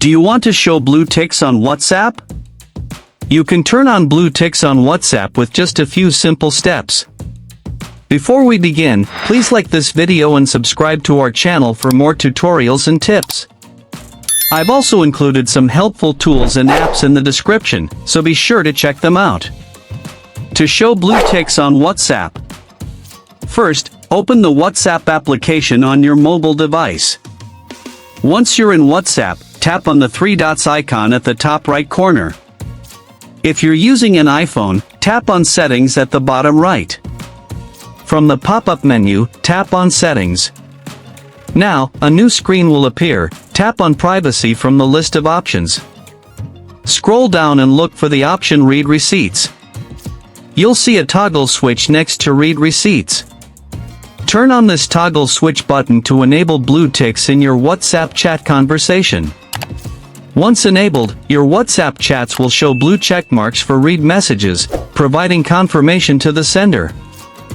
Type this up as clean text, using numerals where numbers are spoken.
Do you want to show blue ticks on WhatsApp? You can turn on blue ticks on WhatsApp with just a few simple steps. Before we begin, please like this video and subscribe to our channel for more tutorials and tips. I've also included some helpful tools and apps in the description, so be sure to check them out. To show blue ticks on WhatsApp. First, open the WhatsApp application on your mobile device. Once you're in WhatsApp, tap on the three dots icon at the top right corner. If you're using an iPhone, tap on Settings at the bottom right. From the pop-up menu, tap on Settings. Now, a new screen will appear. Tap on Privacy from the list of options. Scroll down and look for the option Read Receipts. You'll see a toggle switch next to Read Receipts. Turn on this toggle switch button to enable blue ticks in your WhatsApp chat conversation. Once enabled, your WhatsApp chats will show blue check marks for read messages, providing confirmation to the sender.